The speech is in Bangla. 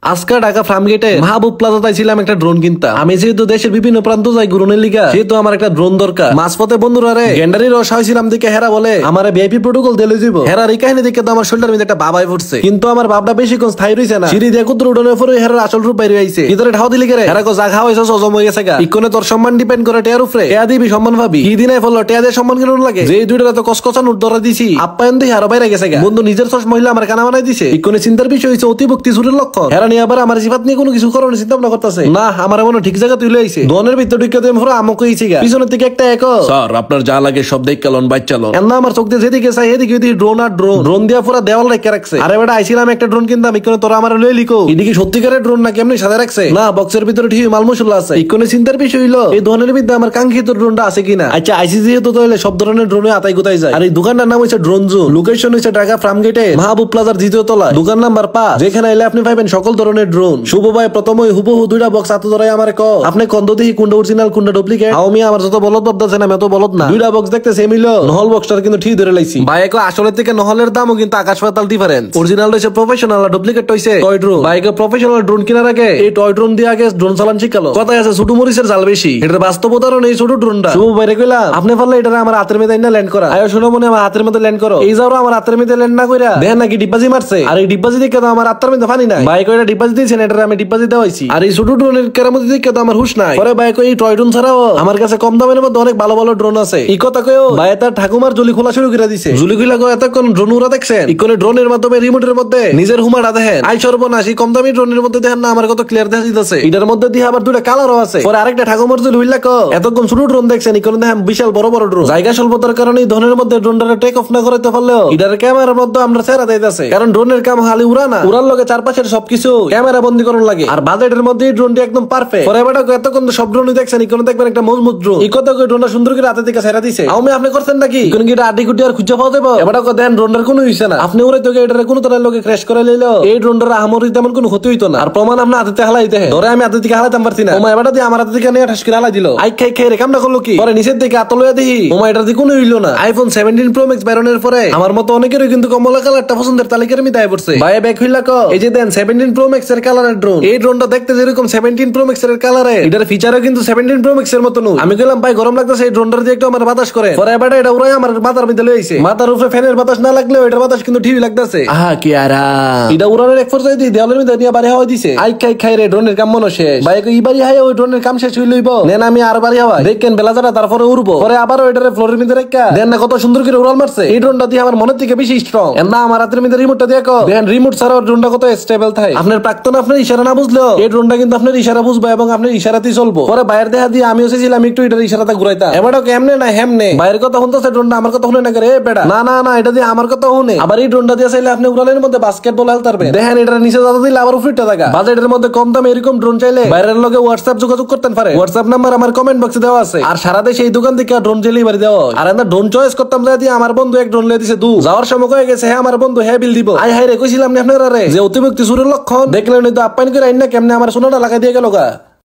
আজকে ঢাকা ফার্মগেটে মাহবুব প্লাজাতে ছিলাম একটা ড্রোন কিনতাম। আমি যেহেতু দেশের বিভিন্ন প্রান্ত যাই ঘুরনের লিগা, সেহেতু আমার একটা ড্রোন দরকার। মাঝপথে বন্ধুরা রে গ্যান্ডারি রস হয়েছিলাম দেখে হেরা বলে আমার ভিআইপি প্রোটোকল দিলে যাব। হেরার এই কাহিনী দেখে তো আমার শোল্ডার মধ্যে একটা বাবাই ফুটছে, কিন্তু আমার বাপটা বেশিক্ষণ স্থায়ী রইছে না। সিঁড়ি দিয়ে কুত্র উঠোনের পরে হেরার আসল রূপ বাইরে আইছে। ভিতরে ঢাও দিলি গেরে হেরা কো জাগা হইছে সজম হয়ে গেছে গা। ইকোনে তোর সম্মান ডিপেন্ড করে টেয়ার উপরে। টেয়া দিবি সম্মান পাবি, কি দিনাই ফল টেয়া দিয়ে সম্মান কেন লাগে। যে দুইটা তো কসকসা নোট ধরা দিছি, আপ্যায়ন দিয়ে আরো বাইরে গেছে গা। বন্ধু নিজের চশ মহিলা আমার কানা বানাই দিছে। ইকোনে চিন্তার বিষয় হইছে অতিভক্তি চুরের লক্ষণ। হেরা নিয়ে আবার আমার সিফাত নিয়ে কোনো কিছু করার চিন্তা ভাবনা করতেছে না। আমার মনে ঠিক জায়গা তুলে আইছে। দনের ভিতর ঢুকে তুমি পুরো আমক হইছে গা। পিছনের দিকে একটা এক স্যার আপনার যা লাগে সব দেখ চালন বাইক চালন। এন্না আমার চোখ দিয়ে যেদিকে চাই এদিকে ওইদিকে ড্রোন আর ড্রোন ড্রোন দিয়া পুরো দেওয়াল রেখে রাখছে। আরে বেটা আইছিলাম একটা ড্রোন কিনতাম, ইকোনে তোরা আমার লই লিখো এদিকে সত্যিকারের ড্রোন না কেমনি সাদা রাখছে না। বক্সের ভিতরে ঠিক মাল মশলা আছে। ইকোনে চিন্তার বিষয় হইলো এই দনের ভিতরে আমার কাঙ্ক্ষিত ড্রোনটা আছে কিনা। আচ্ছা আইসি যেহেতু তাহলে সব ধরনের ড্রোনে আতাই গোতাই যায়। আর এই দোকানটার নাম হইছে ড্রোন জোন। লোকেশন হইছে ঢাকা ফার্মগেটে মাহবুব প্লাজার দ্বিতীয় তলায়, দোকান নাম্বার 5। যেখানে এলে আপনি পাইবেন সকল ধরনের ড্রোন। শুভ ভাই প্রথমে হুবহু দুইটা বক্স হাতে ধরে আমারে ক আপনি কন্দ দেখি কোনটা অরিজিনাল কোনটা ডুপ্লিকেট। আমি আমার যত বলদ ভাবতেছে না এত বলদ না। দুইটা বক্স দেখতে সেম হইলো, নহল বক্সটার কিন্তু ঠিক ধরে লাইছি। ভাই এক আসলে থেকে নহলের দামও কিন্তু আকাশ পাতাল ডিফারেন্স। অরিজিনাল হইছে প্রফেশনাল আর ডুপ্লিকেট হইছে টয় ড্রোন। বাইকে প্রফেশনাল ড্রোন কেনার আগে এই টয় ড্রোন দিয়ে আগে ড্রোন চালান শিখালো। কথাই আছে ছোট মরিচের জাল বেশি, এটা বাস্তব উদাহরণ এই ছোট ড্রোনটা। শুভ বাইরে কইলাম আপনি পারলে এটা আমার হাতের মধ্যে না ল্যান্ড করা। আয়ো শুনো মনে আমার হাতের মধ্যে ল্যান্ড করো। এই যাও আমার হাতের মধ্যে ল্যান্ড না কইরা দেখেন নাকি ডিপাজি মারছে। আর এই ডিপাজি দেখে তো আমার হাতের মধ্যে পানি নাই। বাইক ওইটা ডিপাজি দিয়েছেন, এটা আমি ডিপাজি দেওয়াইছি। আর এই ছোট ড্রোনের কেরামতি দেখে তো আমার হুশ নাই। পরে বাইক এই টয় ড্রোন ছাড়াও আমার কাছে কম দামের মধ্যে অনেক ভালো ভালো ড্রোন আছে। এই কথা কইও ভাই তার ঠাকুমার জুলি খোলা শুরু করে দিছে। জুলি খুলা কো এতক্ষণ ড্রোন উড়া দেখছেন। ইকোনে ড্রোনের মাধ্যমে রিমোটের মধ্যে নিজের হুমাটা দেখেন। আই সর্বনাশী কম দামি ড্রোনের মধ্যে দেখেন না আমার কত ক্লিয়ার দেখা যাচ্ছে। এটার মধ্যে দিয়ে আবার দুইটা কালারও আছে। পরে আরেকটা ঠাকুমার জুলি হইলা কো এতক্ষণ ছোট ড্রোন দেখছেন। ইকোনে দেখেন বিশাল বড় বড় ড্রোন। জায়গা স্বল্পতার কারণে ড্রোনের মধ্যে ড্রোনটা টেক অফ না করতে পারলেও এটার ক্যামেরার মধ্যে আমরা ছেড়া দিতেছে। কারণ ড্রোনের কাম খালি উড়া না, উড়ার লগে চারপাশের সবকিছু ক্যামেরা বন্দী করার লাগে। আর বাজেটের মধ্যে এই ড্রোনটি একদম পারফেক্ট। পরে বেটা এতক্ষণ সব ড্রোনই দেখছেন, ইকোনে দেখবেন একটা মজবুত ড্রোন। এই কথা কই ড্রোনটা সুন্দর করে হাতে থেকে ছেড়া দিছে। আমি আপনি করছেন নাকি ইকোনে কি এটা আড্ডি কুটি আর খুঁজে পাওয়া যাবে। এবারে কো দেন ড্রোনটার কোনো হইছে না। আপনি উড়ে তোকে এটার কোনো তলার লগে ক্র্যাশ করে লইলো এই ড্রোনটার আমরি তেমন কোনো ক্ষতি হইতো না। আর প্রমাণ আপনি হাতে হালাইতে হ্যাঁ ধরে আমি হাতে থেকে হালাইতাম পারছি না। ওমা এবারে দিয়ে আমার হাতে থেকে নিয়ে ঠাস করে হালাই দিল। আই খাই খাই রে কামটা করলো কি। পরে নিচের দিকে আতলয়া দেখি ওমা এটার দিয়ে কোনো হইলো না। আইফোন 17 প্রো ম্যাক্স বেরোনোর পরে আমার মতো অনেকেরই কিন্তু কমলা কালারটা পছন্দের তালিকার মধ্যে আই পড়ছে। ভাই ব্যাক হইলা কো এই যে দেন 17 প্রো ম্যাক্স এর কালারের ড্রোন। এই ড্রোনটা দেখতে যেরকম 17 প্রো ম্যাক্স এর কালারে, এটার ফিচারও কিন্তু 17 প্রো ম্যাক্স এর মতো নয়। আমি কইলাম ভাই গরম লাগতেছে এই ড্রোনটার দিয়ে একটু আমার বাতাস করে। পরে এবারে এটা উড়াই আমার মাথার মধ্যে লই আইছে। মাথার উপরে ফ্যানের বাতাস না লাগলেও এটার বাতাস কিন্তু ঠিকই লাগতেছে। আহা কি আরাম। এটা উড়ানোর এক পর্যায়ে দিয়ে দেওয়ালের মধ্যে নিয়ে বাড়ি হাওয়া দিছে। আই খাই খাই রে ড্রোনের কাম মনে শেষ। ভাই এই বাড়ি হাই ওই ড্রোনের কাম শেষ হইলইব নেন আমি আর বাড়ি হাওয়া দেখেন বেলা যারা তারপরে উড়বো। পরে আবার ওইটারে ফ্লোরের মধ্যে রেখা দেন না কত সুন্দর করে উড়াল মারছে। এই ড্রোনটা দিয়ে আমার মনের থেকে বেশি স্ট্রং। না আমার হাতের মধ্যে রিমোটটা দিয়ে কো দেন রিমোট ছাড়াও ড্রোনটা কত স্টেবল থাকে। আপনার প্রাক্তন আপনার ইশারা না বুঝলো এই ড্রোনটা কিন্তু আপনার ইশারা বুঝবে এবং আপনার ইশারাতেই চলবো। পরে বাইরের দেখা দিয়ে আমি এসেছিলাম একটু এটার ইশারাটা ঘুরাইতা। এবারে কেমনে না হেমনে বাইরের কথা শুনতেছে ড্রোনটা আমার কথা শুনে না করে বেটা না না না এটা দিয়ে আমার কথা শুনে। আবার এই ড্রোনটা দিয়ে চাইলে আপনি উড়ালের মধ্যে বাস্কেটবল খেলতে পারবেন। দেখেন এটার নিচে দাদা দিলে আবার উপরটা থাকা। বাজেটের মধ্যে কম দামে এরকম ড্রোন চাইলে বাইরের লগে হোয়াটসঅ্যাপ যোগাযোগ করতেন পারে। হোয়াটসঅ্যাপ নাম্বার আমার কমেন্ট বক্সে দেওয়া আছে। আর সারা দেশে এই দোকান থেকে ড্রোন ডেলিভারি দেওয়া হয়। আর আমরা ড্রোন চয়েস করতাম দিয়ে আমার বন্ধু এক ড্রোন লিয়ে দিছে দু যাওয়ার সময় কয়ে গেছে হ্যাঁ আমার বন্ধু হ্যাঁ বিল দিব। আই হাই রে কইছিলাম না আপনারা রে যে অতিভক্তি সুরের লক্ষণ দেখলেন তো আপ্যায়ন করে আইন না কেমনে আমার সোনাটা লাগাই দিয়ে গেল গা।